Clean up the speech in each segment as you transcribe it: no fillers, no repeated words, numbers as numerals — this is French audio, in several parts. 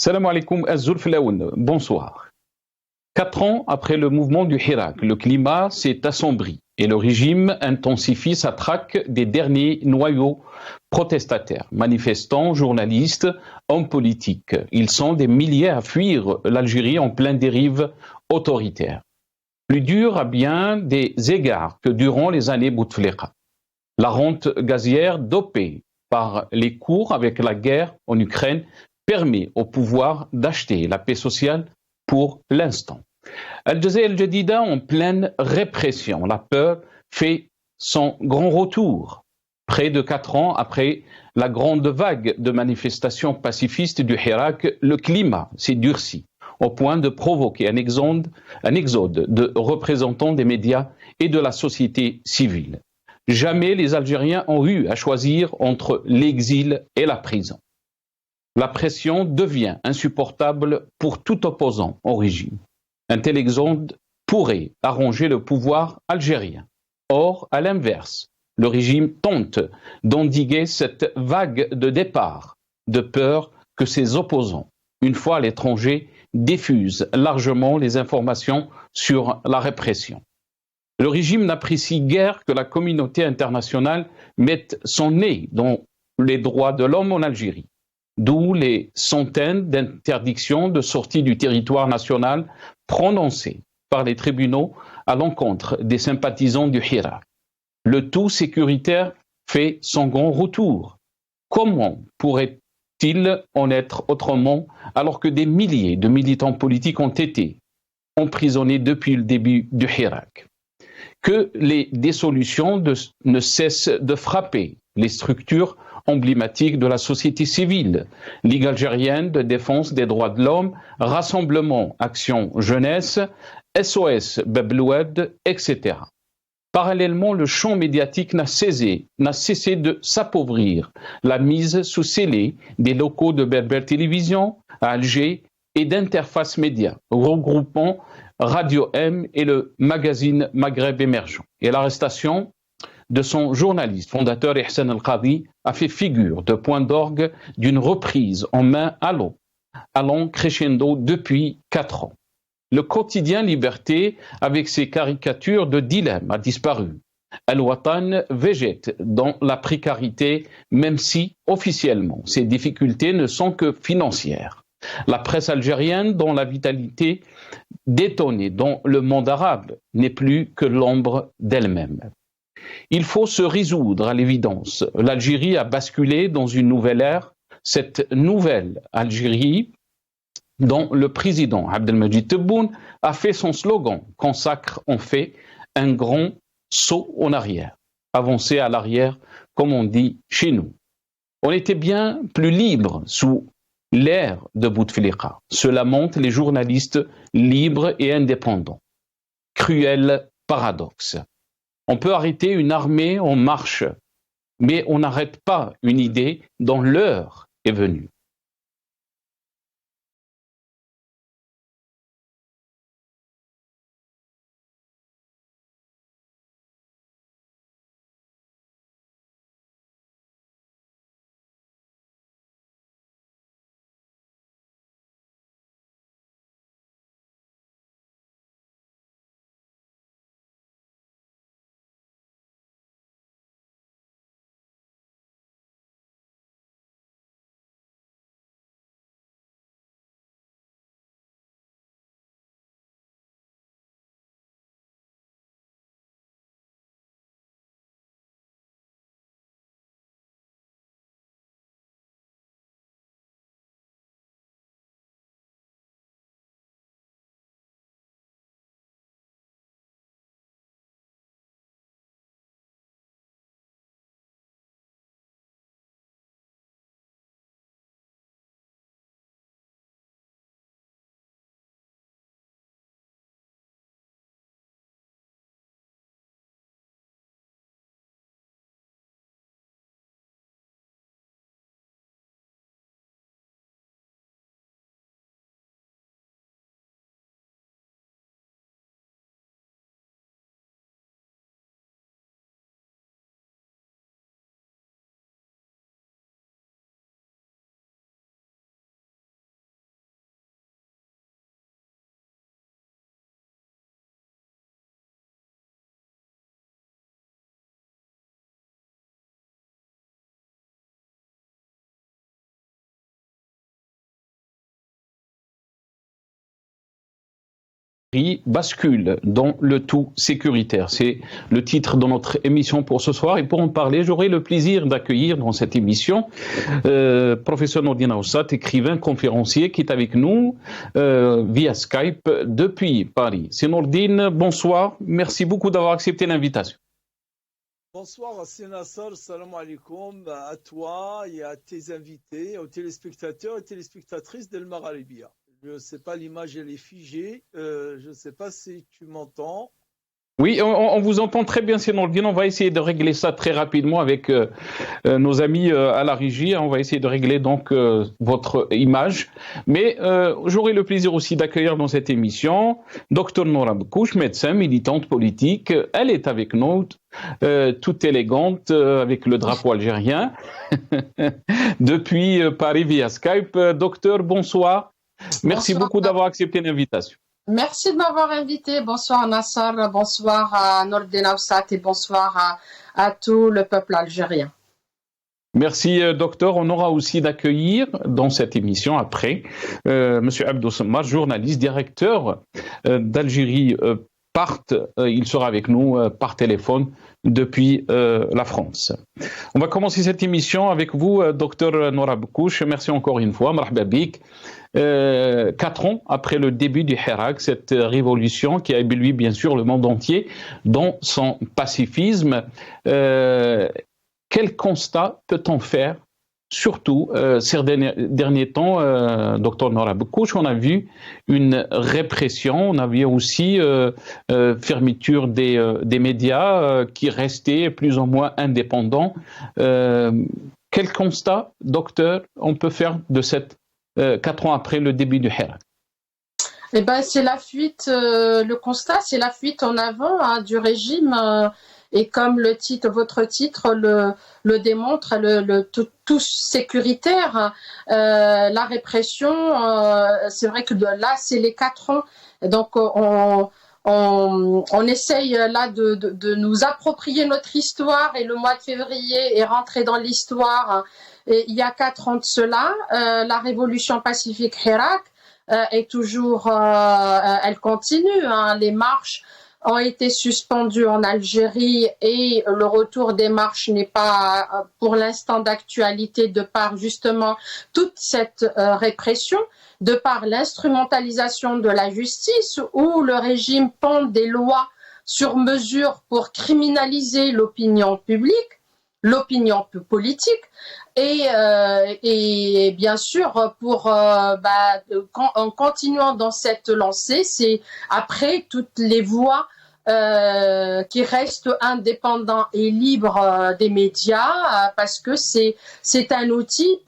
Salam alaikum Azul Filaoun, bonsoir. 4 ans après le mouvement du Hirak, le climat s'est assombri et le régime intensifie sa traque des derniers noyaux protestataires, manifestants, journalistes, hommes politiques. Ils sont des milliers à fuir l'Algérie en pleine dérive autoritaire. Plus dur à bien des égards que durant les années Bouteflika. La rente gazière dopée par les cours avec la guerre en Ukraine permet au pouvoir d'acheter la paix sociale pour l'instant. Al-Jazeera al-Jadida en pleine répression. La peur fait son grand retour. Près de 4 ans après la grande vague de manifestations pacifistes du Hirak, le climat s'est durci au point de provoquer un exode de représentants des médias et de la société civile. Jamais les Algériens ont eu à choisir entre l'exil et la prison. La pression devient insupportable pour tout opposant au régime. Un tel exode pourrait arranger le pouvoir algérien. Or, à l'inverse, le régime tente d'endiguer cette vague de départ, de peur que ses opposants, une fois à l'étranger, diffusent largement les informations sur la répression. Le régime n'apprécie guère que la communauté internationale mette son nez dans les droits de l'homme en Algérie, d'où les centaines d'interdictions de sortie du territoire national prononcées par les tribunaux à l'encontre des sympathisants du Hirak. Le tout sécuritaire fait son grand retour. Comment pourrait-il en être autrement alors que des milliers de militants politiques ont été emprisonnés depuis le début du Hirak? Que les dissolutions ne cessent de frapper les structures emblématiques de la société civile, Ligue algérienne de défense des droits de l'homme, Rassemblement Action Jeunesse, SOS Bab-el-Oued, etc. Parallèlement, le champ médiatique n'a cessé de s'appauvrir. La mise sous scellé des locaux de Berber Télévision à Alger et d'Interface Média, regroupant Radio M et le magazine Maghreb Émergent. Et l'arrestation de son journaliste fondateur Ihsan El-Qadi a fait figure de point d'orgue d'une reprise en main allant crescendo depuis 4 ans. Le quotidien Liberté, avec ses caricatures de dilemme, a disparu. Al-Watan végète dans la précarité, même si, officiellement, ses difficultés ne sont que financières. La presse algérienne, dont la vitalité détonnée dans le monde arabe, n'est plus que l'ombre d'elle-même. Il faut se résoudre à l'évidence. L'Algérie a basculé dans une nouvelle ère. Cette nouvelle Algérie, dont le président Abdelmadjid Tebboune a fait son slogan, consacre en fait un grand saut en arrière, avancer à l'arrière, comme on dit chez nous. On était bien plus libre sous l'ère de Bouteflika. Se lamentent les journalistes libres et indépendants. Cruel paradoxe. On peut arrêter une armée en marche, mais on n'arrête pas une idée dont l'heure est venue. bascule dans le tout sécuritaire. C'est le titre de notre émission pour ce soir. Et pour en parler, j'aurai le plaisir d'accueillir dans cette émission professeur Nordine Aoussat, écrivain, conférencier, qui est avec nous via Skype depuis Paris. C'est Nordine, bonsoir. Merci beaucoup d'avoir accepté l'invitation. Bonsoir, Nassar, salam alaikum à toi et à tes invités, aux téléspectateurs et téléspectatrices d'El Magharibia. Je ne sais pas, l'image elle est figée, je ne sais pas si tu m'entends. Oui, on vous entend très bien, c'est Nordine. On va essayer de régler ça très rapidement avec nos amis à la régie. On va essayer de régler donc votre image. Mais j'aurai le plaisir aussi d'accueillir dans cette émission Dr Nora Bekouche, médecin, militante politique. Elle est avec nous, toute élégante, avec le drapeau algérien, depuis Paris via Skype. Docteur, bonsoir. Merci beaucoup d'avoir accepté l'invitation. Merci de m'avoir invité. Bonsoir Nassar, bonsoir à Nordine Aoussat et bonsoir à tout le peuple algérien. Merci docteur. On aura aussi d'accueillir dans cette émission après Monsieur Abdou Semmar, journaliste, directeur d'Algérie Part. Il sera avec nous par téléphone depuis la France. On va commencer cette émission avec vous, docteur Nora Bekouche. Merci encore une fois. Marhaba bik. 4 ans après le début du Hirak, cette révolution qui a ébloui bien sûr le monde entier dans son pacifisme, quel constat peut-on faire, surtout ces derniers temps, docteur Nora Bekouche, on a vu une répression, on a vu aussi fermeture des médias qui restaient plus ou moins indépendants. Quel constat, docteur, on peut faire de cette 4 ans après le début du Hirak? Eh ben, c'est la fuite, le constat, c'est la fuite en avant du régime. Et comme votre titre le démontre, le tout sécuritaire, la répression, c'est vrai que là, c'est les 4 ans. Donc, on essaye là de nous approprier notre histoire, et le mois de février est rentré dans l'histoire. Et il y a 4 ans de cela, la révolution pacifique Hirak est toujours, elle continue. Les marches ont été suspendues en Algérie et le retour des marches n'est pas pour l'instant d'actualité de par justement toute cette répression, de par l'instrumentalisation de la justice où le régime pond des lois sur mesure pour criminaliser l'opinion publique, l'opinion politique. Et bien sûr, en continuant dans cette lancée, c'est après toutes les voix qui restent indépendants et libres des médias, parce que c'est un outil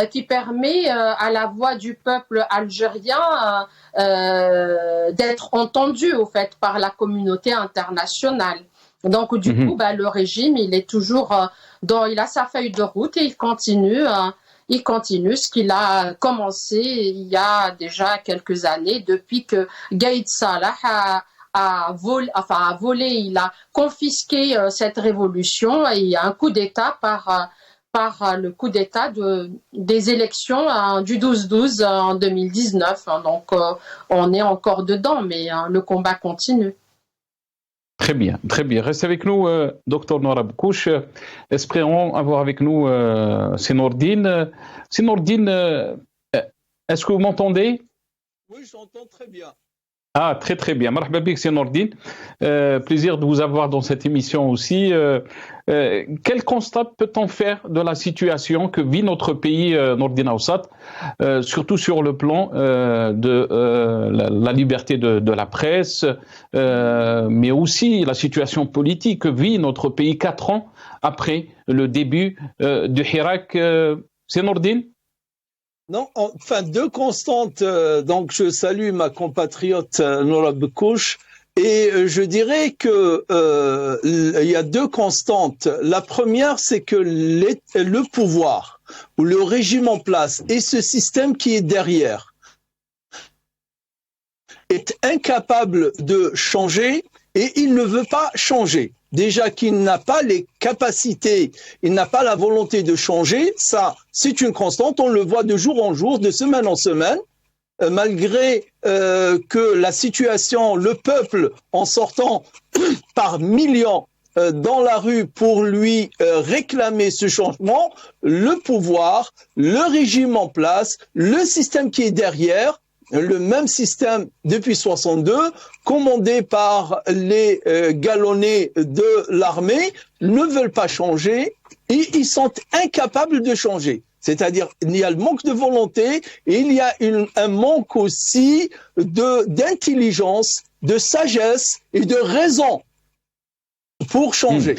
qui permet à la voix du peuple algérien d'être entendue au fait par la communauté internationale. Donc du coup, le régime, il est toujours il a sa feuille de route et il continue ce qu'il a commencé il y a déjà quelques années, depuis que Gaïd Salah a volé, il a confisqué cette révolution, et il y a un coup d'État par le coup d'État des élections du 12-12 en 2019. Donc on est encore dedans, mais le combat continue. Très bien, très bien. Restez avec nous, docteur Nora Bekouche. Espérons avoir avec nous Nordine. Nordine, est-ce que vous m'entendez? Oui, j'entends très bien. Ah, très très bien. Marhaba bik, c'est Nordine. Plaisir de vous avoir dans cette émission aussi. Quel constat peut-on faire de la situation que vit notre pays, Nordine Aoussat, surtout sur le plan de la liberté de la presse, mais aussi la situation politique que vit notre pays 4 ans après le début du Hirak. C'est Nordine? Non, enfin, 2 constantes. Donc, je salue ma compatriote Nora Bekouche, et je dirais que il y a 2 constantes. La première, c'est que le pouvoir ou le régime en place et ce système qui est derrière est incapable de changer, et il ne veut pas changer. Déjà qu'il n'a pas les capacités, il n'a pas la volonté de changer, ça, c'est une constante, on le voit de jour en jour, de semaine en semaine. malgré que la situation, le peuple en sortant par millions dans la rue pour lui réclamer ce changement, le pouvoir, le régime en place, le système qui est derrière, le même système depuis 62, commandé par les galonnés de l'armée, ne veulent pas changer et ils sont incapables de changer. C'est-à-dire, il y a le manque de volonté et il y a un manque aussi d'intelligence, de sagesse et de raison pour changer.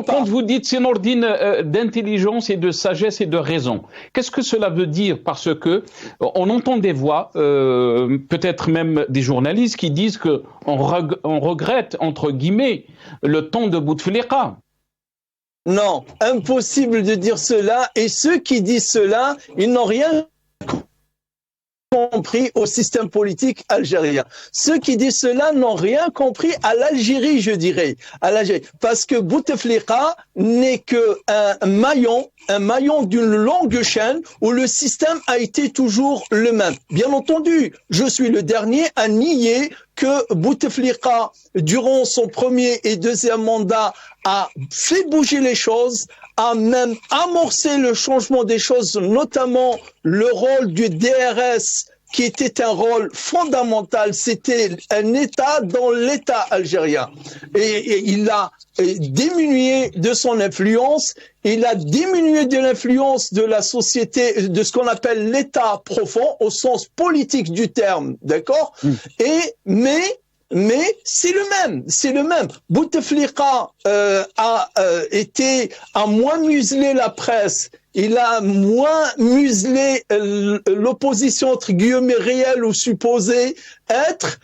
Quand vous dites, c'est Nordine, d'intelligence et de sagesse et de raison, qu'est-ce que cela veut dire? Parce que on entend des voix, peut-être même des journalistes qui disent que on regrette, entre guillemets, le temps de Bouteflika. Non, impossible de dire cela. Et ceux qui disent cela, ils n'ont rien compris au système politique algérien. Ceux qui disent cela n'ont rien compris à l'Algérie, je dirais. À l'Algérie. Parce que Bouteflika n'est qu'un maillon d'une longue chaîne où le système a été toujours le même. Bien entendu, je suis le dernier à nier que Bouteflika, durant son premier et deuxième mandat, a fait bouger les choses, a même amorcé le changement des choses, notamment le rôle du DRS, qui était un rôle fondamental. C'était un État dans l'État algérien. Et il a diminué de son influence, il a diminué de l'influence de la société, de ce qu'on appelle l'État profond, au sens politique du terme, d'accord? Mais c'est le même. Bouteflika a moins muselé la presse, il a moins muselé l'opposition entre guillemets réelle ou supposée être,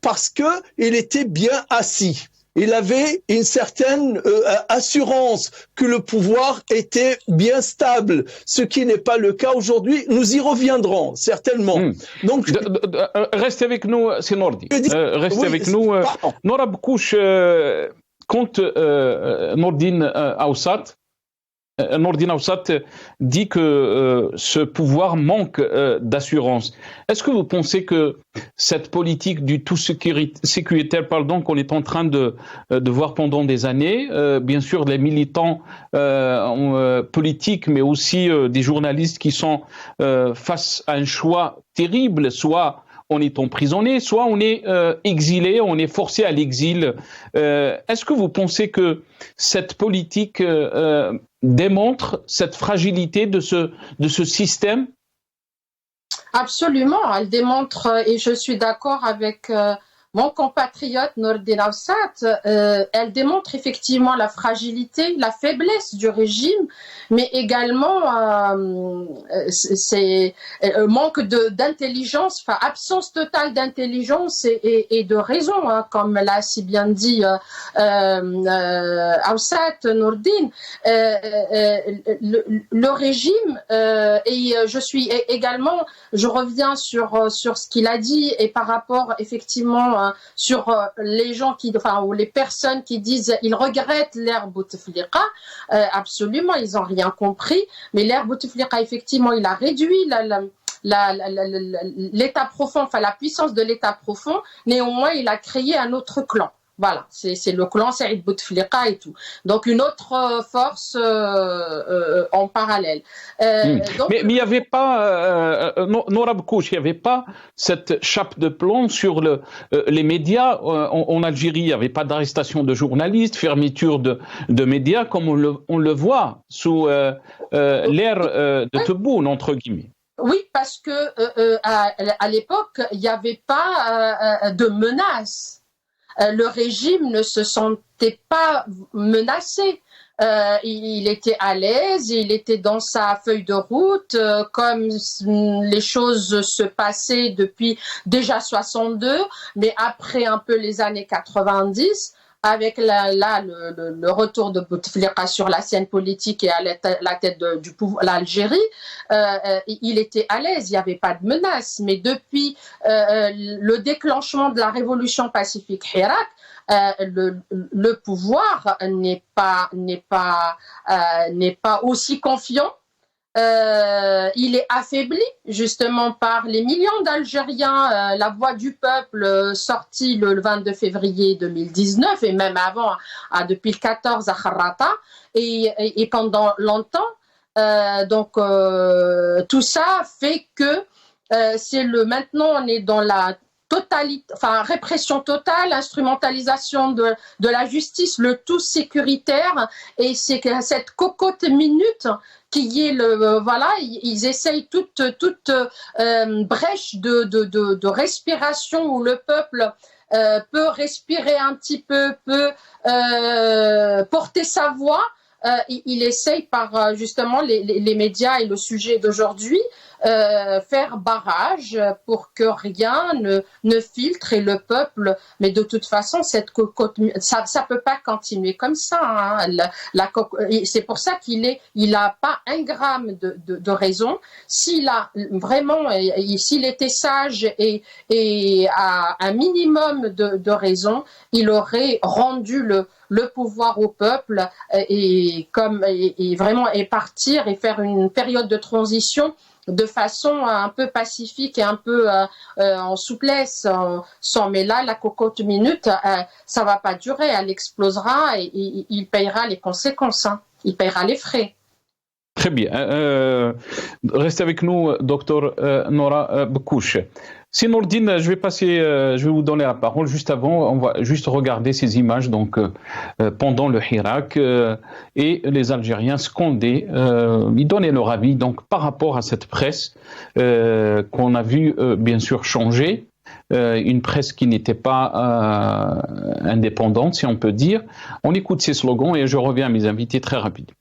parce que il était bien assis. Il avait une certaine assurance que le pouvoir était bien stable, ce qui n'est pas le cas aujourd'hui. Nous y reviendrons, certainement. Donc, restez avec nous, c'est Nordi. Restez avec nous. Nora Bekouche, compte Nordine Aoussat. Nordine Aoussat dit que ce pouvoir manque d'assurance. Est-ce que vous pensez que cette politique du tout sécuritaire, qu'on est en train de voir pendant des années, bien sûr les militants politiques, mais aussi des journalistes qui sont face à un choix terrible, soit on est emprisonné, soit on est exilé, on est forcé à l'exil. Est-ce que vous pensez que cette politique démontre cette fragilité de ce système? Absolument, elle démontre, et je suis d'accord avec mon compatriote Nordine Aoussat, elle démontre effectivement la fragilité, la faiblesse du régime, mais également manque d'intelligence, enfin absence totale d'intelligence et de raison, hein, comme l'a si bien dit Aoussat Nordine. Le régime, et je reviens sur ce qu'il a dit, et par rapport effectivement sur les gens ou les personnes qui disent ils regrettent l'ère Bouteflika, absolument, ils n'ont rien compris. Mais l'ère Bouteflika, effectivement, il a réduit l'État profond, enfin la puissance de l'État profond. Néanmoins, il a créé un autre clan. Voilà, c'est le clan Saïd Bouteflika et tout. Donc une autre force en parallèle. Mais il n'y avait pas, Nora Bekouche, il n'y avait pas cette chape de plomb sur les médias en Algérie. Il n'y avait pas d'arrestation de journalistes, fermeture de médias comme on le voit sous l'ère de Tebboune, entre guillemets. Oui, parce que à l'époque, il n'y avait pas de menaces. Le régime ne se sentait pas menacé. Il était à l'aise, il était dans sa feuille de route, comme les choses se passaient depuis déjà 62, mais après un peu les années 90, avec le retour de Bouteflika sur la scène politique et à la tête du pouvoir, l'Algérie, il était à l'aise, il n'y avait pas de menace. Mais depuis le déclenchement de la révolution pacifique Hirak, le pouvoir n'est pas aussi confiant il est affaibli justement par les millions d'Algériens, la voix du peuple sortie le 22 février 2019 et même avant, depuis le 14 à Kharrata et pendant longtemps. Tout ça fait que maintenant on est dans la répression totale, instrumentalisation de la justice, le tout sécuritaire, et c'est que cette cocotte minute qui est ils essayent toute brèche de respiration où le peuple peut respirer un petit peu, peut porter sa voix. Il essaye par justement les médias et le sujet d'aujourd'hui faire barrage pour que rien ne filtre et le peuple. Mais de toute façon, cette cocotte, ça peut pas continuer comme ça. Hein. C'est pour ça il a pas un gramme de raison. S'il a vraiment, s'il était sage et à un minimum de raison, il aurait rendu le pouvoir au peuple et vraiment partir et faire une période de transition de façon un peu pacifique et un peu en souplesse. Mais là, la cocotte minute, ça va pas durer, elle explosera et il payera les conséquences. Hein. Il payera les frais. Très bien. Restez avec nous, docteur Nora Bekouche. Si Nourdine, je vais vous donner la parole. Juste avant, on va juste regarder ces images pendant le Hirak et les Algériens scandaient, ils donnaient leur avis donc par rapport à cette presse qu'on a vu bien sûr changer, une presse qui n'était pas indépendante, si on peut dire. On écoute ces slogans et je reviens à mes invités très rapidement.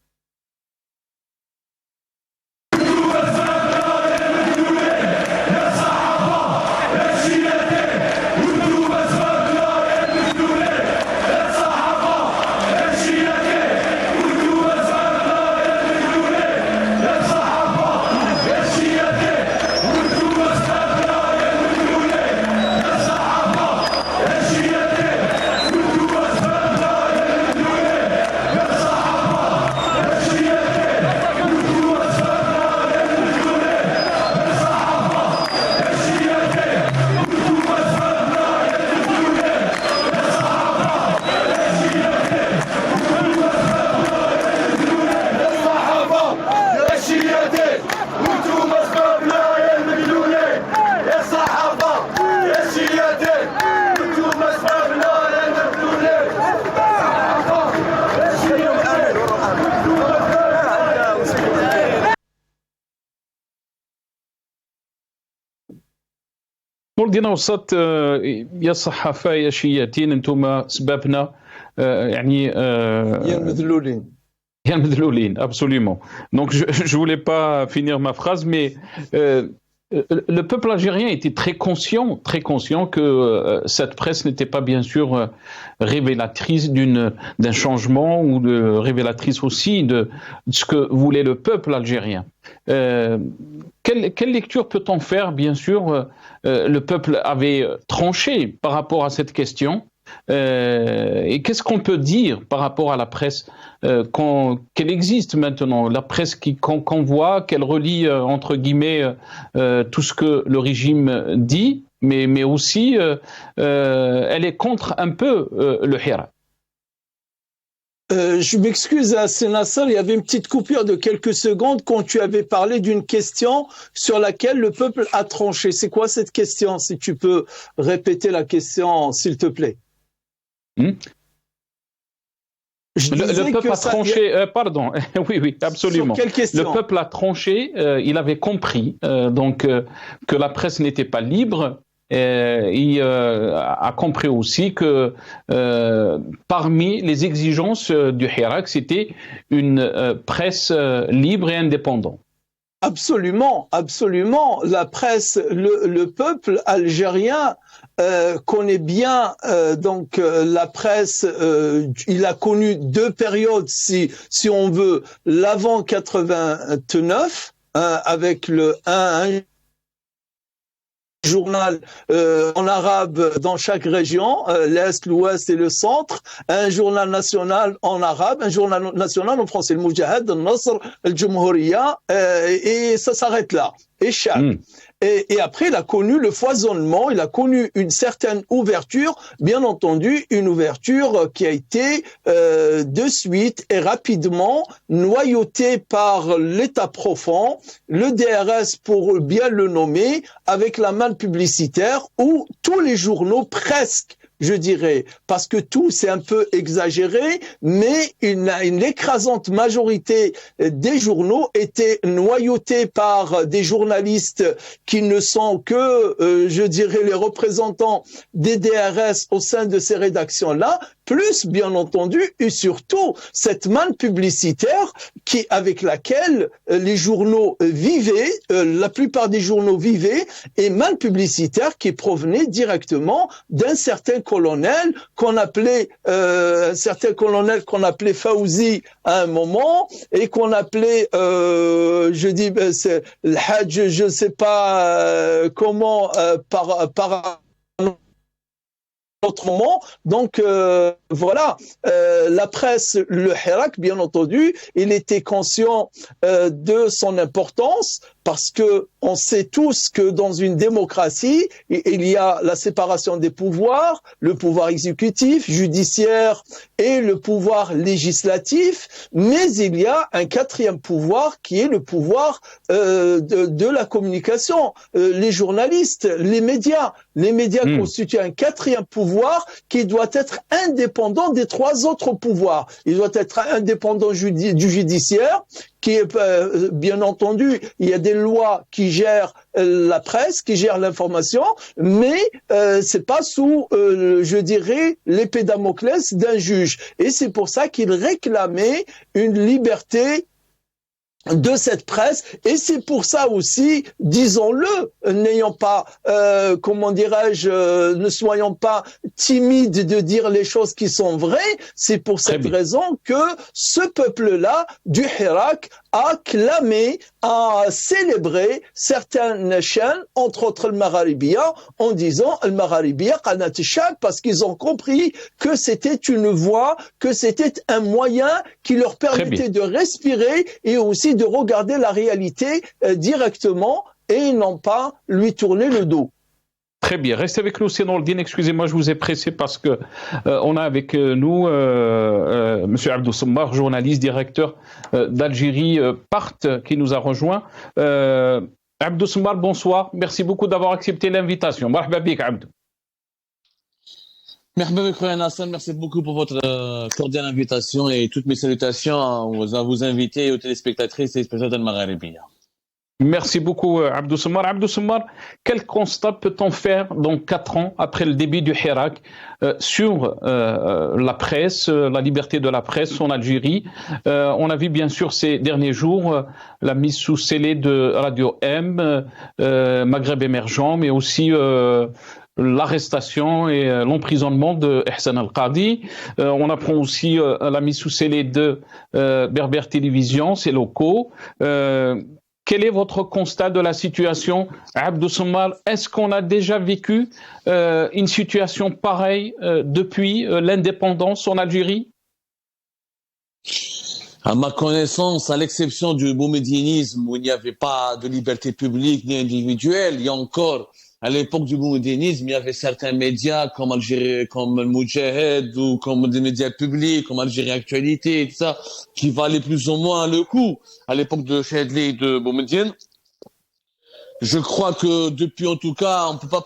نوردينا وسط يا الصحافة يا شياتين انتم سبابنا يعني يا المذلولين يا المذلولين absolument. Donc je voulais pas finir ma phrase, mais le peuple algérien était très conscient que cette presse n'était pas bien sûr révélatrice d'un changement ou révélatrice aussi de ce que voulait le peuple algérien. Quelle lecture peut-on faire? Bien sûr, le peuple avait tranché par rapport à cette question. Et qu'est-ce qu'on peut dire par rapport à la presse qu'elle existe maintenant, la presse qu'on voit, qu'elle relie entre guillemets tout ce que le régime dit, mais aussi elle est contre un peu le Hirak. Je m'excuse, Nasser, il y avait une petite coupure de quelques secondes quand tu avais parlé d'une question sur laquelle le peuple a tranché. C'est quoi cette question? Si tu peux répéter la question, s'il te plaît. Le peuple a tranché, pardon, oui, absolument. Sur quelle question? Le peuple a tranché, il avait compris que la presse n'était pas libre. Il a compris aussi que parmi les exigences du Hirak, c'était une presse libre et indépendante. Absolument. La presse, le peuple algérien connaît bien la presse. Il a connu deux périodes, si on veut, l'avant 89 avec le 1 journal en arabe dans chaque région, l'Est, l'Ouest et le Centre, un journal national en arabe, un journal national en français, le Moujahid, le Nasr, le Jumhuriya, et ça s'arrête là. Et Chab. Et après, il a connu le foisonnement, il a connu une certaine ouverture, bien entendu, une ouverture qui a été de suite et rapidement noyautée par l'État profond, le DRS pour bien le nommer, avec la manne publicitaire où tous les journaux presque, je dirais, parce que tout c'est un peu exagéré, mais une écrasante majorité des journaux étaient noyautés par des journalistes qui ne sont que, je dirais, les représentants des DRS au sein de ces rédactions-là, plus, bien entendu, et surtout, cette manne publicitaire avec laquelle les journaux vivaient, la plupart des journaux vivaient, et manne publicitaire qui provenait directement d'un certain colonel qu'on appelait, Fawzi à un moment, et qu'on appelait, c'est le Hajj, je ne sais pas comment, par autre moment. Donc voilà, la presse, le Hirak, bien entendu, il était conscient de son importance parce que on sait tous que dans une démocratie, il y a la séparation des pouvoirs, le pouvoir exécutif, judiciaire et le pouvoir législatif, mais il y a un quatrième pouvoir qui est le pouvoir de la communication, les journalistes, les médias. Les médias constituent un quatrième pouvoir qui doit être indépendant des trois autres pouvoirs. Il doit être indépendant du judiciaire, qui est, bien entendu, il y a des lois qui gèrent la presse, qui gèrent l'information, mais c'est pas sous, je dirais, l'épée Damoclès d'un juge. Et c'est pour ça qu'il réclamait une liberté de cette presse, et c'est pour ça aussi, disons-le, n'ayons pas, comment dirais-je, ne soyons pas timides de dire les choses qui sont vraies. C'est pour cette raison que ce peuple-là du Hirak a clamé, a célébré certaines chaînes, entre autres le Magharibiya, en disant le Magharibiya Qanat Shab, parce qu'ils ont compris que c'était une voie, que c'était un moyen qui leur permettait de respirer et aussi de regarder la réalité directement et non pas lui tourner le dos. Très bien. Restez avec nous, c'est Nourdine. Excusez-moi, je vous ai pressé parce que on a avec nous Monsieur Abdou Sommar, journaliste, directeur d'Algérie Part, qui nous a rejoint. Abdou Sommar, bonsoir. Merci beaucoup d'avoir accepté l'invitation. Marhaba bik, Abdou. Merci beaucoup pour votre cordiale invitation et toutes mes salutations à vos invités et aux téléspectatrices et téléspectateurs de Magharibiya. Merci beaucoup, Abdou Sommar. Abdou Sommar, quel constat peut-on faire dans 4 ans après le début du Hirak sur la presse, la liberté de la presse en Algérie? On a vu bien sûr ces derniers jours la mise sous scellé de Radio M, Maghreb émergent, mais aussi l'arrestation et l'emprisonnement de Ihsan Al-Qadi. On apprend aussi la mise sous scellé de Berbère Télévision, ses locaux. Quel est votre constat de la situation, Abdou Sommar? Est-ce qu'on a déjà vécu une situation pareille depuis l'indépendance en Algérie? À ma connaissance, à l'exception du boumediénisme où il n'y avait pas de liberté publique ni individuelle, il y a encore, à l'époque du boumediénisme, il y avait certains médias comme Algérie, comme le Moudjahid ou comme des médias publics, comme Algérie Actualité et tout ça, qui valaient plus ou moins le coup à l'époque de Chedli et de Boumediene. Je crois que depuis, en tout cas, on peut pas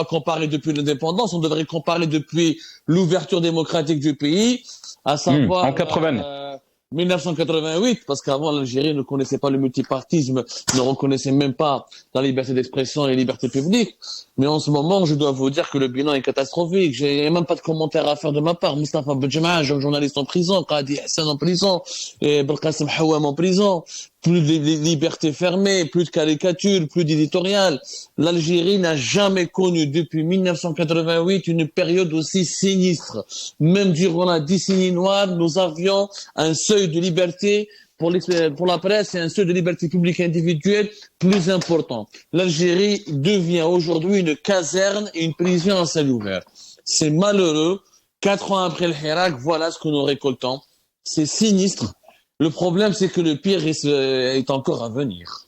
comparer depuis l'indépendance, on devrait comparer depuis l'ouverture démocratique du pays, à savoir en 80. 1988, parce qu'avant l'Algérie ne connaissait pas le multipartisme, ne reconnaissait même pas la liberté d'expression et la liberté publique. Mais en ce moment, je dois vous dire que le bilan est catastrophique. J'ai même pas de commentaires à faire de ma part. Moustapha Bedjema, journaliste en prison, Qadi Hassan en prison, et Belkacem Hawam en prison. Plus de liberté fermée, plus de caricatures, plus d'éditorial. L'Algérie n'a jamais connu depuis 1988 une période aussi sinistre. Même durant la décennie noire, nous avions un seuil de liberté pour la presse, c'est un seuil de liberté publique individuelle plus important. L'Algérie devient aujourd'hui une caserne et une prison à ciel ouvert. C'est malheureux. 4 ans après le Hirak, voilà ce que nous récoltons. C'est sinistre. Le problème, c'est que le pire est encore à venir.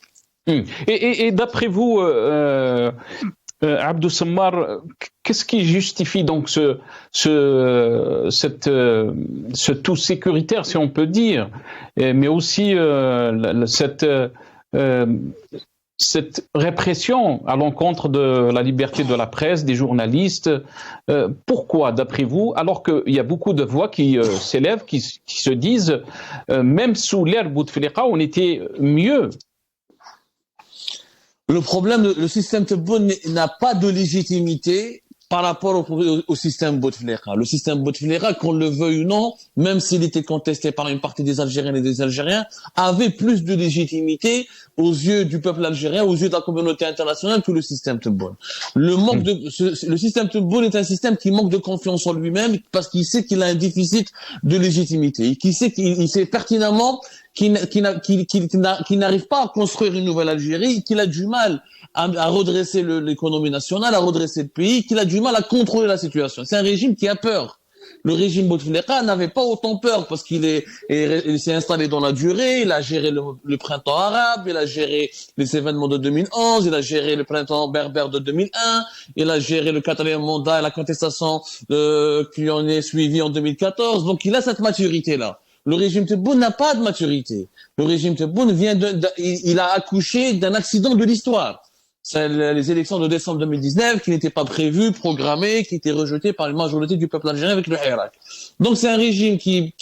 Et d'après vous, Abdou Sammar, qu'est-ce qui justifie donc ce tout sécuritaire, si on peut dire, mais aussi cette répression à l'encontre de la liberté de la presse, des journalistes? Pourquoi, d'après vous, alors qu'il y a beaucoup de voix qui s'élèvent, qui se disent, même sous l'ère Bouteflika, on était mieux? Le problème, le système Tebboune n'a pas de légitimité par rapport au système Bouteflika. Le système Bouteflika, qu'on le veuille ou non, même s'il était contesté par une partie des Algériennes et des Algériens, avait plus de légitimité aux yeux du peuple algérien, aux yeux de la communauté internationale que le système Tebboune. Le système Tebboune est un système qui manque de confiance en lui-même parce qu'il sait qu'il a un déficit de légitimité et qu'il sait pertinemment qu'il n'arrive pas à construire une nouvelle Algérie, qu'il a du mal à redresser l'économie nationale, à redresser le pays, qu'il a du mal à contrôler la situation. C'est un régime qui a peur. Le régime Bouteflika n'avait pas autant peur parce qu'il s'est installé dans la durée, il a géré le printemps arabe, il a géré les événements de 2011, il a géré le printemps berbère de 2001, il a géré le 4e mandat et la contestation qui en est suivie en 2014. Donc il a cette maturité-là. Le régime Tebboune n'a pas de maturité. Le régime Tebboune il a accouché d'un accident de l'histoire. C'est les élections de décembre 2019 qui n'étaient pas prévues, programmées, qui étaient rejetées par une majorité du peuple algérien avec le Hirak. Donc c'est un régime qui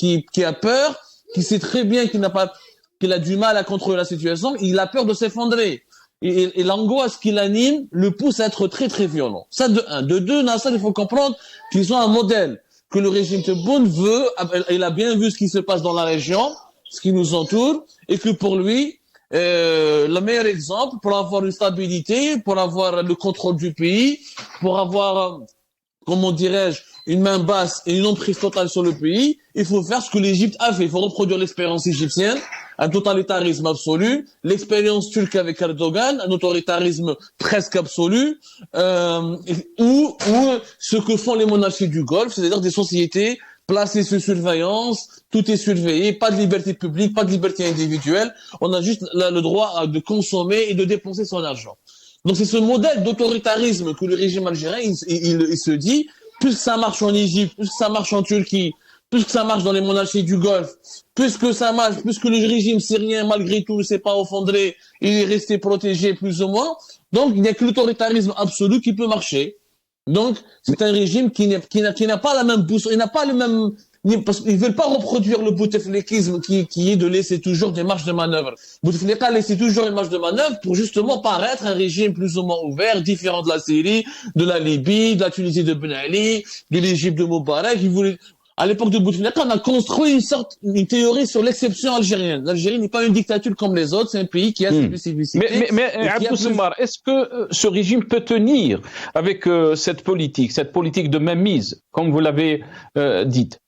a peur, qui sait très bien qu'il a du mal à contrôler la situation, il a peur de s'effondrer. Et l'angoisse qui l'anime le pousse à être très très violent. Ça de un. De deux, Nasser, il faut comprendre qu'ils ont un modèle que le régime Tebboune veut, il a bien vu ce qui se passe dans la région, ce qui nous entoure, et que pour lui, le meilleur exemple pour avoir une stabilité, pour avoir le contrôle du pays, pour avoir, comment dirais-je, une main basse et une emprise totale sur le pays, il faut faire ce que l'Égypte a fait. Il faut reproduire l'expérience égyptienne, un totalitarisme absolu, l'expérience turque avec Erdogan, un autoritarisme presque absolu, ou ce que font les monarchies du Golfe, c'est-à-dire des sociétés placées sous surveillance, tout est surveillé, pas de liberté publique, pas de liberté individuelle, on a juste le droit de consommer et de dépenser son argent. Donc c'est ce modèle d'autoritarisme que le régime algérien, il se dit, plus ça marche en Égypte, plus ça marche en Turquie, plus que ça marche dans les monarchies du Golfe, plus que ça marche, plus que le régime syrien, malgré tout, ne s'est pas effondré, il est resté protégé plus ou moins. Donc il n'y a que l'autoritarisme absolu qui peut marcher. Donc, c'est un régime qui n'a pas la même boussole, il n'a pas le même, parce qu'ils veulent pas reproduire le bouteflikisme qui est de laisser toujours des marges de manœuvre. Bouteflika laissait toujours une marge de manœuvre pour justement paraître un régime plus ou moins ouvert, différent de la Syrie, de la Libye, de la Tunisie de Ben Ali, de l'Égypte de Moubarak. À l'époque de Bouteflika, on a construit une théorie sur l'exception algérienne. L'Algérie n'est pas une dictature comme les autres, c'est un pays qui a ses spécificités. Mais Abdou Sammar, est-ce que ce régime peut tenir avec cette politique de mainmise, comme vous l'avez dite?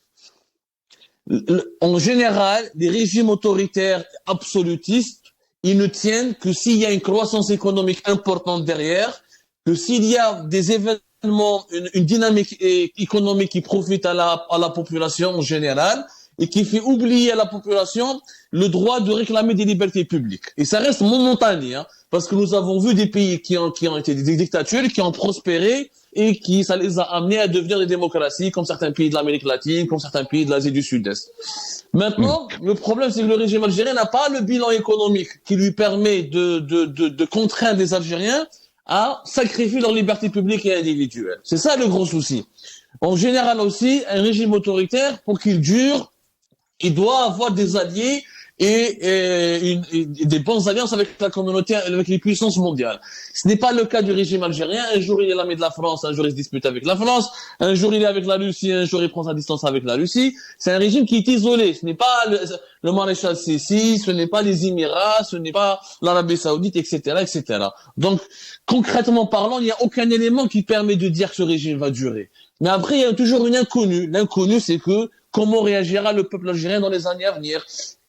En général, les régimes autoritaires absolutistes, ils ne tiennent que s'il y a une croissance économique importante derrière, que s'il y a des événements, une dynamique économique qui profite à la population en général et qui fait oublier à la population le droit de réclamer des libertés publiques. Et ça reste momentané, hein, parce que nous avons vu des pays qui ont été des dictatures, qui ont prospéré et ça les a amenés à devenir des démocraties, comme certains pays de l'Amérique latine, comme certains pays de l'Asie du Sud-Est. Maintenant, le problème, c'est que le régime algérien n'a pas le bilan économique qui lui permet de contraindre les Algériens à sacrifier leur liberté publique et individuelle. C'est ça le gros souci. En général aussi, un régime autoritaire, pour qu'il dure, il doit avoir des alliés et des bonnes alliances avec la communauté, avec les puissances mondiales. Ce n'est pas le cas du régime algérien. Un jour, il est l'ami de la France, un jour, il se dispute avec la France, un jour, il est avec la Russie, un jour, il prend sa distance avec la Russie. C'est un régime qui est isolé. Ce n'est pas le maréchal Sissi, ce n'est pas les Émirats, ce n'est pas l'Arabie Saoudite, etc., etc. Donc, concrètement parlant, il n'y a aucun élément qui permet de dire que ce régime va durer. Mais après, il y a toujours une inconnue. L'inconnue, c'est que comment réagira le peuple algérien dans les années à venir?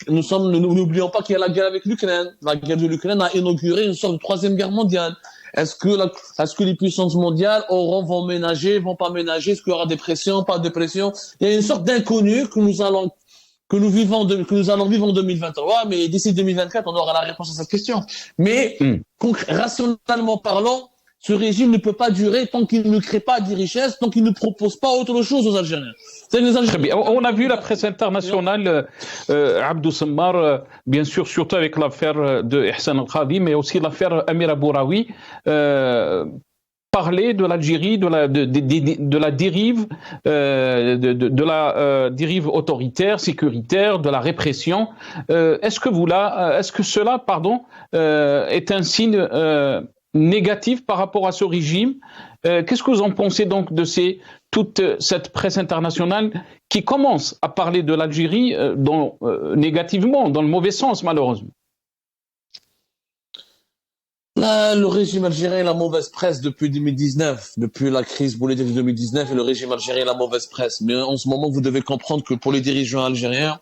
nous n'oublions pas qu'il y a la guerre avec l'Ukraine. La guerre de l'Ukraine a inauguré une sorte de troisième guerre mondiale. Est-ce que les puissances mondiales vont ménager, vont pas ménager? Est-ce qu'il y aura des pressions, pas de pressions? Il y a une sorte d'inconnu que nous allons vivre en 2023, mais d'ici 2024, on aura la réponse à cette question. Mais, rationnellement parlant, ce régime ne peut pas durer tant qu'il ne crée pas des richesses, tant qu'il ne propose pas autre chose aux Algériens. Très bien. On a vu la presse internationale, Abdou Semmar, bien sûr, surtout avec l'affaire de Ihsan al-Khadi, mais aussi l'affaire Amir Abouraoui, parler de l'Algérie, de la dérive, de la dérive autoritaire, sécuritaire, de la répression. Est-ce que cela, est un signe négatif par rapport à ce régime? Qu'est-ce que vous en pensez donc de toute cette presse internationale qui commence à parler de l'Algérie négativement, dans le mauvais sens malheureusement? Le régime algérien a la mauvaise presse depuis 2019, depuis la crise politique de 2019, et le régime algérien a la mauvaise presse. Mais en ce moment, vous devez comprendre que pour les dirigeants algériens,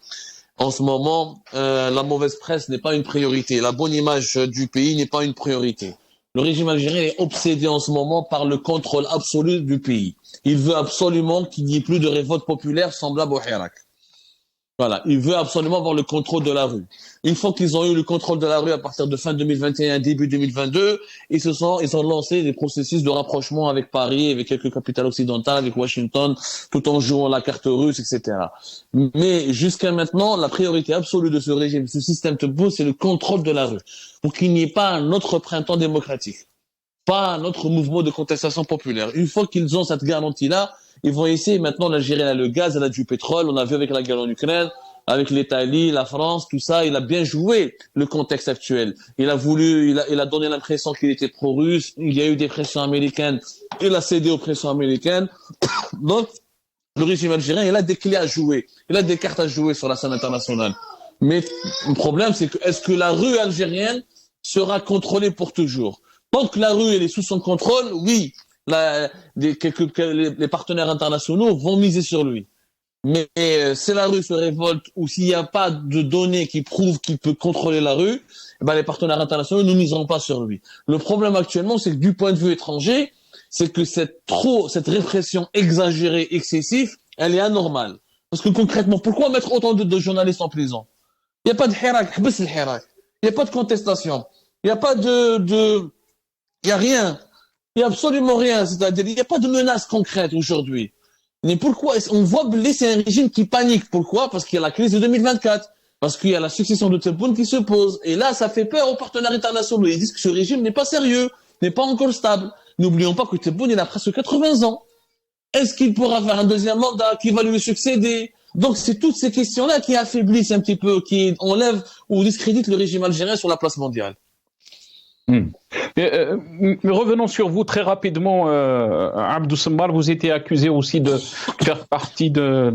en ce moment, la mauvaise presse n'est pas une priorité. La bonne image du pays n'est pas une priorité. Le régime algérien est obsédé en ce moment par le contrôle absolu du pays. Il veut absolument qu'il n'y ait plus de révolte populaire semblable au Hirak. Voilà, il veut absolument avoir le contrôle de la rue. Une fois qu'ils ont eu le contrôle de la rue à partir de fin 2021, début 2022, ils ont lancé des processus de rapprochement avec Paris, avec quelques capitales occidentales, avec Washington, tout en jouant la carte russe, etc. Mais jusqu'à maintenant, la priorité absolue de ce régime, ce système Tebboune, c'est le contrôle de la rue, pour qu'il n'y ait pas un autre printemps démocratique, pas un autre mouvement de contestation populaire. Une fois qu'ils ont cette garantie-là, ils vont essayer maintenant. L'Algérie a le gaz, elle a du pétrole. On a vu avec la guerre en Ukraine, avec l'Italie, la France, tout ça. Il a bien joué le contexte actuel. Il a donné l'impression qu'il était pro-russe. Il y a eu des pressions américaines. Il a cédé aux pressions américaines. Donc, le régime algérien, il a des clés à jouer. Il a des cartes à jouer sur la scène internationale. Mais le problème, c'est que est-ce que la rue algérienne sera contrôlée pour toujours? Tant que la rue elle est sous son contrôle, oui. Les partenaires internationaux vont miser sur lui. Mais si la rue se révolte ou s'il n'y a pas de données qui prouvent qu'il peut contrôler la rue, les partenaires internationaux ne miseront pas sur lui. Le problème actuellement, c'est que du point de vue étranger, c'est que cette répression exagérée, excessive, elle est anormale. Parce que concrètement, pourquoi mettre autant de journalistes en prison? Il n'y a pas de hirak, il n'y a pas de contestation, il n'y a pas il n'y a rien. Il n'y a absolument rien, c'est-à-dire il n'y a pas de menace concrète aujourd'hui. Mais pourquoi? On voit que c'est un régime qui panique. Pourquoi? Parce qu'il y a la crise de 2024, parce qu'il y a la succession de Tebboune qui se pose. Et là, ça fait peur aux partenaires internationaux. Ils disent que ce régime n'est pas sérieux, n'est pas encore stable. N'oublions pas que Tebboune, il a presque 80 ans. Est-ce qu'il pourra faire un deuxième mandat? Qui va lui succéder? Donc c'est toutes ces questions-là qui affaiblissent un petit peu, qui enlèvent ou discréditent le régime algérien sur la place mondiale. Mais revenons sur vous très rapidement, Abdou Semmar. Vous étiez accusé aussi de faire partie d'un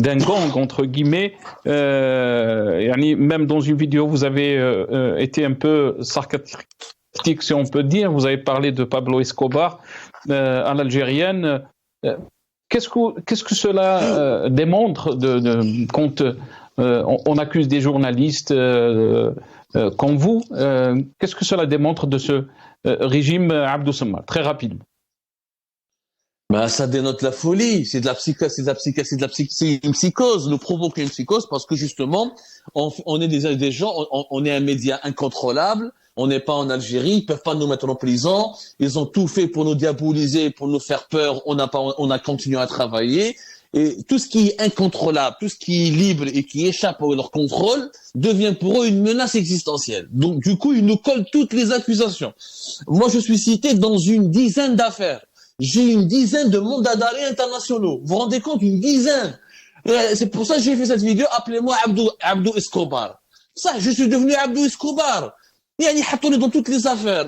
gang, entre guillemets. Même dans une vidéo, vous avez été un peu sarcastique, si on peut dire. Vous avez parlé de Pablo Escobar à l'algérienne. Qu'est-ce que cela démontre quand on accuse des journalistes comme vous? Qu'est-ce que cela démontre de ce régime, Abdou Semmar, très rapidement? Ça dénote la folie, c'est une psychose, nous provoquer une psychose parce que justement, on est des gens, on est un média incontrôlable, on n'est pas en Algérie, ils peuvent pas nous mettre en prison, ils ont tout fait pour nous diaboliser, pour nous faire peur, on a continué à travailler. Et tout ce qui est incontrôlable, tout ce qui est libre et qui échappe à leur contrôle devient pour eux une menace existentielle. Donc du coup, ils nous collent toutes les accusations. Moi, je suis cité dans une dizaine d'affaires. J'ai une dizaine de mandats d'arrêt internationaux. Vous vous rendez compte? Une dizaine. C'est pour ça que j'ai fait cette vidéo. Appelez-moi Abdou Escobar. Ça, je suis devenu Abdou Escobar. يعني حطوني dans toutes les affaires.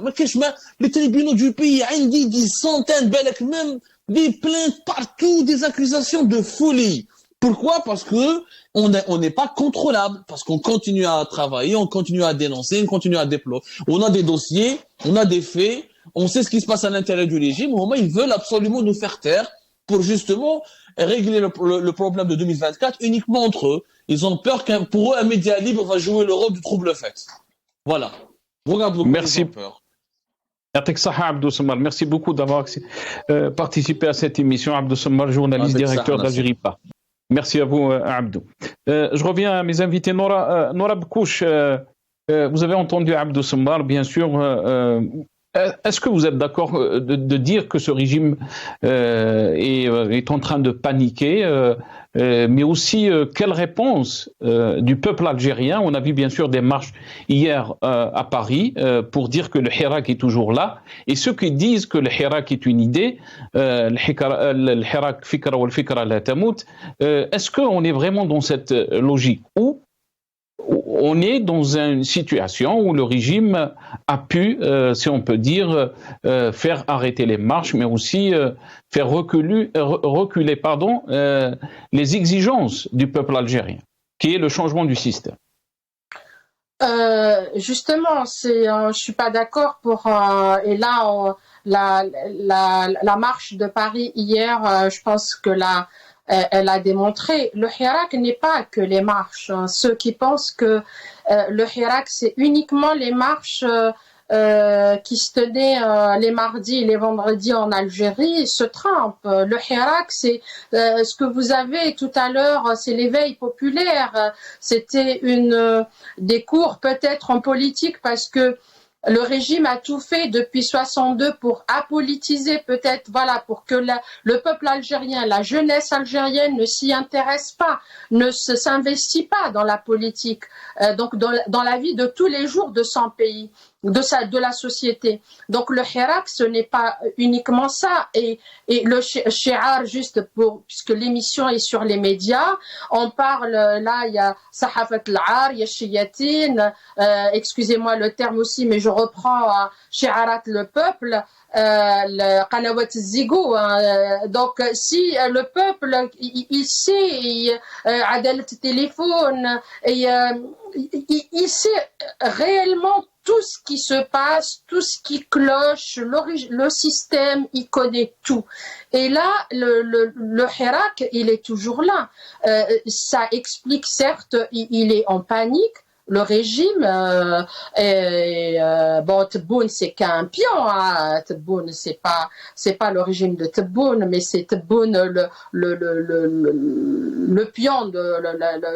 Les tribunaux du pays, عندي des centaines, même des plaintes partout, des accusations de folie. Pourquoi? Parce que on n'est pas contrôlable, parce qu'on continue à travailler, on continue à dénoncer, on continue à déployer. On a des dossiers, on a des faits, on sait ce qui se passe à l'intérieur du régime. Au moment, ils veulent absolument nous faire taire pour justement régler le problème de 2024 uniquement entre eux. Ils ont peur qu'un, pour eux, un média libre va jouer le rôle du trouble-fête. Voilà. Regarde pourquoi Merci. ils ont peur. Abdou Samar, merci beaucoup d'avoir participé à cette émission. Abdou Samar, journaliste, directeur d'Algérie Pas. Merci à vous, Abdou. Je reviens à mes invités. Nora Bekouche, vous avez entendu Abdou Samar, bien sûr. Est-ce que vous êtes d'accord de dire que ce régime est en train de paniquer, mais aussi quelle réponse du peuple algérien? On a vu bien sûr des marches hier à Paris pour dire que le Hirak est toujours là, et ceux qui disent que le Hirak est une idée, le Hirak fikra wal fikra la tamout, est-ce qu'on est vraiment dans cette logique où on est dans une situation où le régime a pu, si on peut dire, faire arrêter les marches, mais aussi faire reculer les exigences du peuple algérien, qui est le changement du système. Justement, je suis pas d'accord pour. Et là, la marche de Paris hier, je pense que elle a démontré, le Hirak n'est pas que les marches. Ceux qui pensent que le Hirak, c'est uniquement les marches qui se tenaient les mardis et les vendredis en Algérie se trompent. Le Hirak, c'est ce que vous avez tout à l'heure, c'est l'éveil populaire. C'était des cours peut-être en politique parce que le régime a tout fait depuis 62 pour apolitiser peut-être, voilà, pour que le peuple algérien, la jeunesse algérienne ne s'y intéresse pas, ne s'investit pas dans la politique, donc dans la vie de tous les jours de son pays, de la société. Donc le Hirak, ce n'est pas uniquement ça. Et le shi'ar, juste puisque l'émission est sur les médias, on parle, là, il y a Sahafat al-Ar, il y a Shiyatin, excusez-moi le terme aussi, mais je reprends Shi'arat le peuple, le Qanawat Zigo. Donc, si le peuple, il sait, Adalat téléphone, il sait réellement tout ce qui se passe, tout ce qui cloche, le système, il connaît tout. Et là, le Hirak, il est toujours là. Ça explique, certes, il est en panique. Le régime, bon, Tebboune, c'est qu'un pion, hein. Tebboune, c'est pas le régime de Tebboune, mais c'est Tebboune, le pion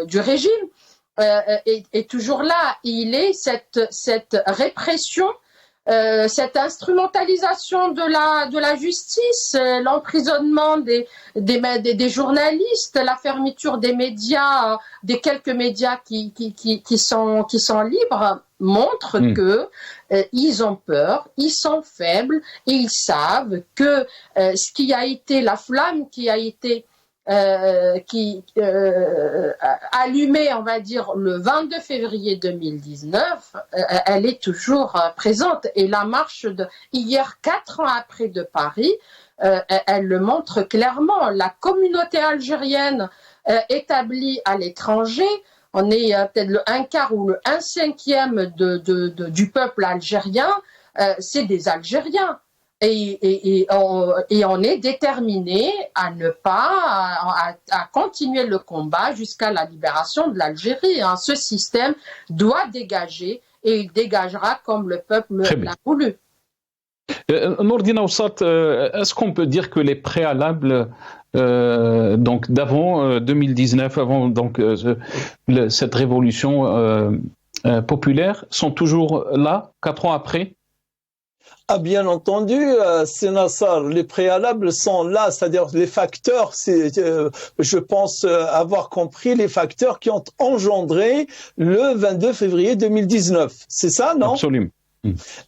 du régime. Est toujours là. Il est cette répression, cette instrumentalisation de la justice, l'emprisonnement des journalistes, la fermeture des médias, des quelques médias qui sont libres, montre que ils ont peur, ils sont faibles et ils savent que ce qui a été la flamme qui a été allumée, on va dire, le 22 février 2019, elle est toujours présente. Et la marche hier, 4 ans après de Paris, elle le montre clairement. La communauté algérienne établie à l'étranger, on est peut-être le 1/4 ou le 1/5 du peuple algérien, c'est des Algériens. Et on est déterminé à ne pas à continuer le combat jusqu'à la libération de l'Algérie. Hein. Ce système doit dégager et il dégagera comme le peuple l'a voulu. Nourdine Aoussat, est-ce qu'on peut dire que les préalables donc d'avant 2019, avant donc cette révolution populaire, sont toujours là 4 ans après? Ah, bien entendu, Sénassar, les préalables sont là, c'est-à-dire les facteurs, je pense avoir compris les facteurs qui ont engendré le 22 février 2019. C'est ça, non? Absolument.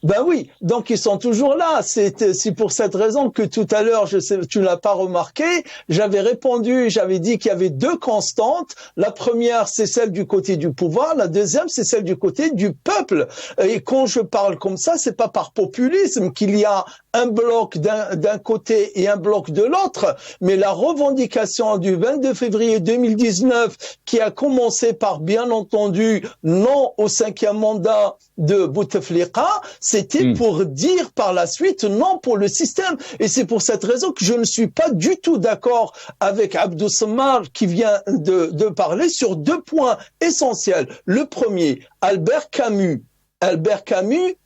Ben oui, donc ils sont toujours là. C'est pour cette raison que tout à l'heure, tu l'as pas remarqué, j'avais répondu, j'avais dit qu'il y avait 2 constantes. La première, c'est celle du côté du pouvoir. La deuxième, c'est celle du côté du peuple. Et quand je parle comme ça, c'est pas par populisme qu'il y a un bloc d'un côté et un bloc de l'autre, mais la revendication du 22 février 2019 qui a commencé par, bien entendu, non au 5e mandat de Bouteflika, c'était pour dire par la suite non pour le système. Et c'est pour cette raison que je ne suis pas du tout d'accord avec Abdou Sammar qui vient de parler sur deux points essentiels. Le premier, Albert Camus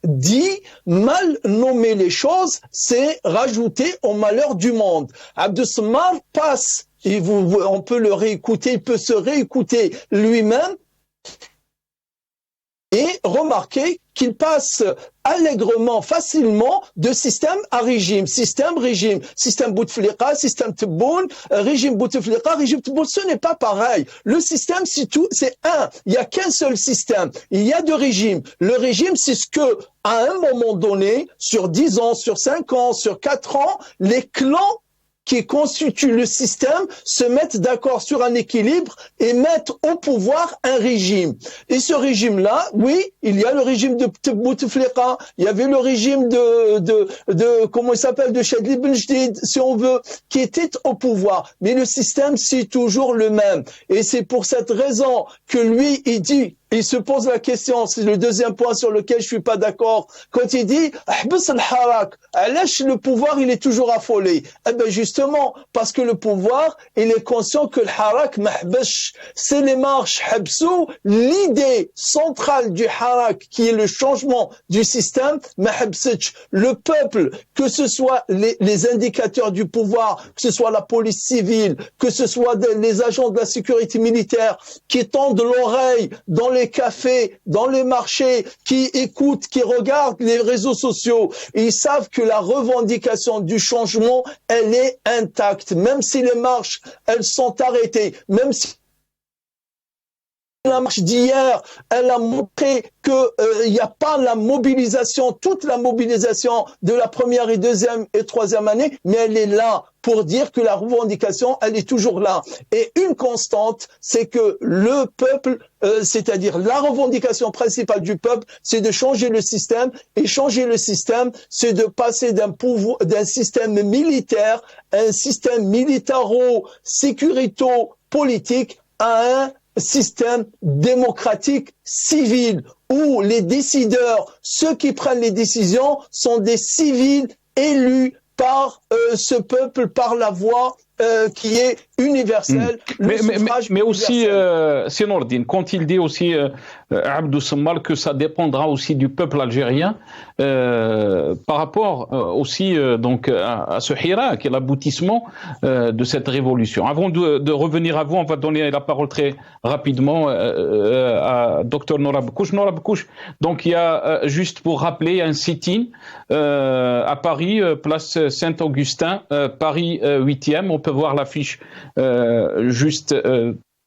dit mal nommer les choses, c'est rajouter au malheur du monde. Abdou Sammar passe, et on peut le réécouter, il peut se réécouter lui-même et remarquer qu'il passe allègrement, facilement de système à régime. Système Bouteflika, système Tebboune, régime Bouteflika, régime Tebboune. Ce n'est pas pareil. Le système, c'est un. Il n'y a qu'un seul système. Il y a deux régimes. Le régime, c'est ce que, à un moment donné, sur 10 ans, sur 5 ans, sur 4 ans, les clans qui constituent le système se mettent d'accord sur un équilibre et mettent au pouvoir un régime. Et ce régime-là, oui, il y a le régime de Bouteflika, il y avait le régime comment il s'appelle, de Chadli Ben Jdid, si on veut, qui était au pouvoir. Mais le système, c'est toujours le même. Et c'est pour cette raison que lui, il se pose la question, c'est le deuxième point sur lequel je suis pas d'accord, quand il dit « Ahbis al-Harak », le pouvoir, il est toujours affolé. Eh ben justement, parce que le pouvoir, il est conscient que le Harak mahbash, c'est les marches habsou, l'idée centrale du Harak, qui est le changement du système, mahbsitch. Le peuple, que ce soit les indicateurs du pouvoir, que ce soit la police civile, que ce soit les agents de la sécurité militaire, qui tendent l'oreille dans les cafés, dans les marchés, qui écoutent, qui regardent les réseaux sociaux. Ils savent que la revendication du changement, elle est intacte. Même si les marches, elles sont arrêtées, même si la marche d'hier, elle a montré que il n'y a pas la mobilisation, toute la mobilisation de la première et deuxième et troisième année, mais elle est là pour dire que la revendication, elle est toujours là. Et une constante, c'est que le peuple, c'est-à-dire la revendication principale du peuple, c'est de changer le système. Et changer le système, c'est de passer d'un système militaire, un système militaro-sécurito-politique à un système démocratique civil où les décideurs, ceux qui prennent les décisions, sont des civils élus par ce peuple, par la voix qui est universelle. Mais aussi, Nordine, quand il dit aussi, Abdou Sammar, que ça dépendra aussi du peuple algérien, par rapport aussi donc à ce Hirak et l'aboutissement de cette révolution. Avant de revenir à vous, on va donner la parole très rapidement à Dr Nora Bekouche. Nora Bekouche, donc il y a, juste pour rappeler, un sit-in à Paris, place Saint-Augustin, Paris 8e. On peut voir l'affiche juste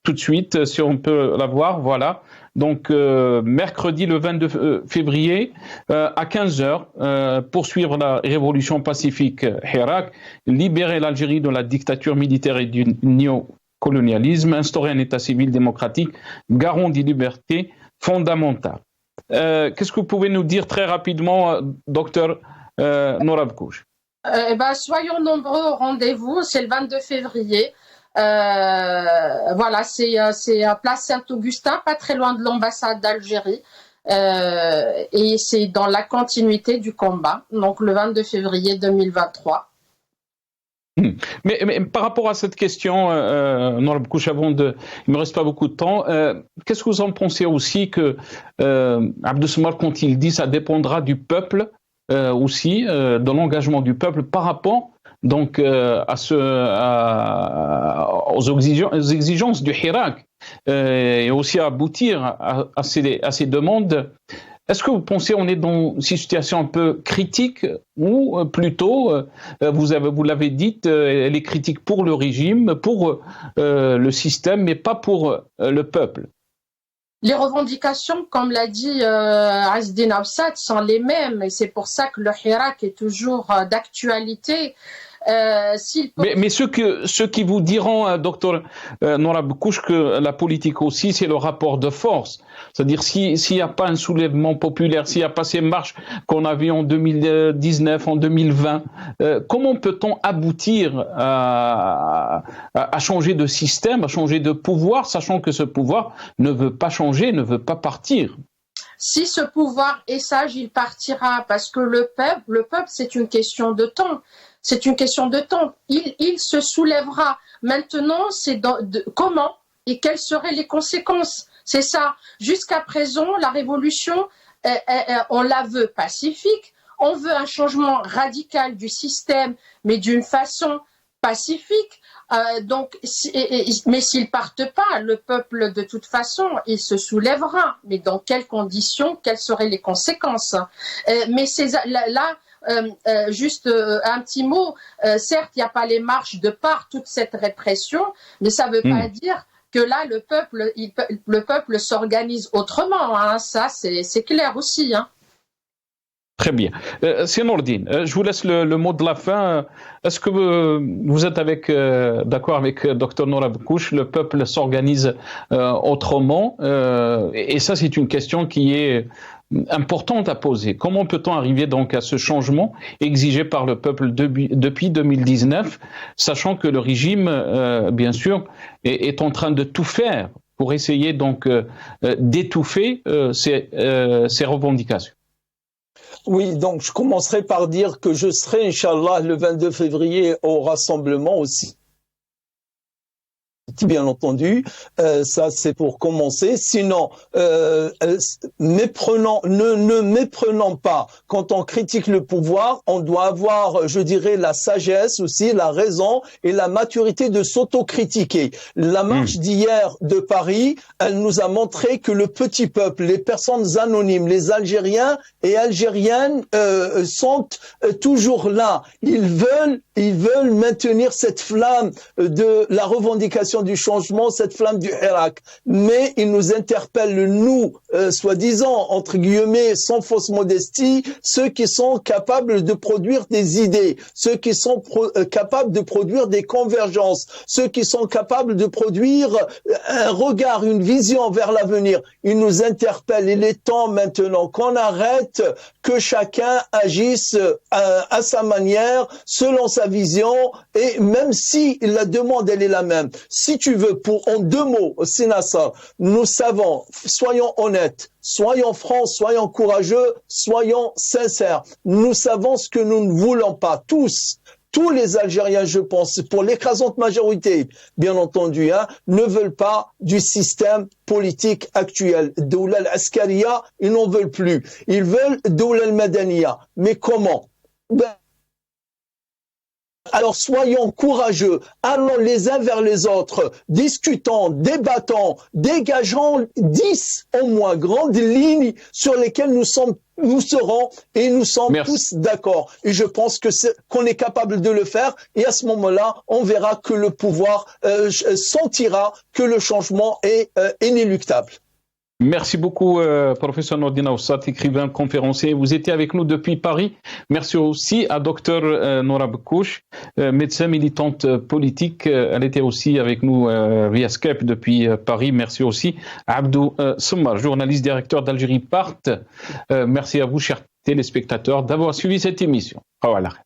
tout de suite, si on peut la voir, voilà. Donc, mercredi le 22 février, à 15h, poursuivre la révolution pacifique Hirak, libérer l'Algérie de la dictature militaire et du néocolonialisme, instaurer un État civil démocratique, garant des libertés fondamentales. Qu'est-ce que vous pouvez nous dire très rapidement, docteur Nora Bekouche? Soyons nombreux au rendez-vous, c'est le 22 février. Voilà, c'est à place Saint-Augustin, pas très loin de l'ambassade d'Algérie. Et c'est dans la continuité du combat, donc le 22 février 2023. Mais par rapport à cette question, Nora Bekouche, il me reste pas beaucoup de temps, qu'est-ce que vous en pensez aussi que Abdou Sammar, quand il dit ça dépendra du peuple, aussi de l'engagement du peuple par rapport donc aux exigences du Hirak et aussi à aboutir à ces demandes. Est-ce que vous pensez qu'on est dans une situation un peu critique ou plutôt, vous l'avez dit, elle est critique pour le régime, pour le système, mais pas pour le peuple? Les revendications, comme l'a dit Azedine Awsat, sont les mêmes et c'est pour ça que le Hirak est toujours d'actualité. Mais ceux qui vous diront, docteur Nora Bekouche, que la politique aussi, c'est le rapport de force. C'est-à-dire, s'il n'y a pas un soulèvement populaire, s'il n'y a pas ces marches qu'on a vues en 2019, en 2020, comment peut-on aboutir à changer de système, à changer de pouvoir, sachant que ce pouvoir ne veut pas changer, ne veut pas partir? si ce pouvoir est sage, il partira, parce que le peuple, c'est une question de temps. C'est une question de temps. Il se soulèvera. Maintenant, c'est comment et quelles seraient les conséquences. C'est ça. Jusqu'à présent, la révolution, on la veut pacifique. On veut un changement radical du système, mais d'une façon pacifique. Mais s'ils partent pas, le peuple, de toute façon, il se soulèvera. Mais dans quelles conditions, quelles seraient les conséquences? Mais juste un petit mot. Certes, il n'y a pas les marches de part, toute cette répression, mais ça ne veut pas dire que là, le peuple s'organise autrement. Hein. Ça, c'est clair aussi. Hein. Très bien. C'est Nourdine. Je vous laisse le mot de la fin. Est-ce que vous êtes d'accord avec Dr Noura Bekkouch? Le peuple s'organise autrement et ça, c'est une question qui est importante à poser. Comment peut-on arriver donc à ce changement exigé par le peuple depuis 2019, sachant que le régime, bien sûr, est en train de tout faire pour essayer donc d'étouffer ces revendications? Oui, donc je commencerai par dire que je serai, Inch'Allah, le 22 février au rassemblement aussi. Bien entendu, ça c'est pour commencer. Sinon, ne méprenons pas. Quand on critique le pouvoir, on doit avoir, je dirais, la sagesse aussi, la raison et la maturité de s'autocritiquer. La marche d'hier de Paris, elle nous a montré que le petit peuple, les personnes anonymes, les Algériens et Algériennes sont toujours là. Ils veulent maintenir cette flamme de la revendication du changement, cette flamme du Hirak. Mais ils nous interpellent, nous, soi-disant, entre guillemets, sans fausse modestie, ceux qui sont capables de produire des idées, ceux qui sont capables de produire des convergences, ceux qui sont capables de produire un regard, une vision vers l'avenir. Ils nous interpellent. Il est temps maintenant qu'on arrête, que chacun agisse à sa manière, selon sa vision, et même si la demande, elle est la même. Si tu veux, en deux mots, Sinassa, nous savons, soyons honnêtes, soyons francs, soyons courageux, soyons sincères. Nous savons ce que nous ne voulons pas, tous les Algériens, je pense, pour l'écrasante majorité, bien entendu, ne veulent pas du système politique actuel. Doula al-Askariya, ils n'en veulent plus. Ils veulent Doula al-Madaniya. Mais comment? Alors soyons courageux, allons les uns vers les autres, discutons, débattons, dégageons 10 au moins grandes lignes sur lesquelles nous serons et nous sommes tous d'accord. Et je pense qu'on est capable de le faire et à ce moment-là, on verra que le pouvoir sentira que le changement est inéluctable. Merci beaucoup, professeur Nourdine Aoussat, écrivain, conférencier. Vous étiez avec nous depuis Paris. Merci aussi à docteur Noura Bekkouch, médecin militante politique. Elle était aussi avec nous via Skype depuis Paris. Merci aussi à Abdou Sommar, journaliste directeur d'Algérie Part. Merci à vous, chers téléspectateurs, d'avoir suivi cette émission. Au revoir.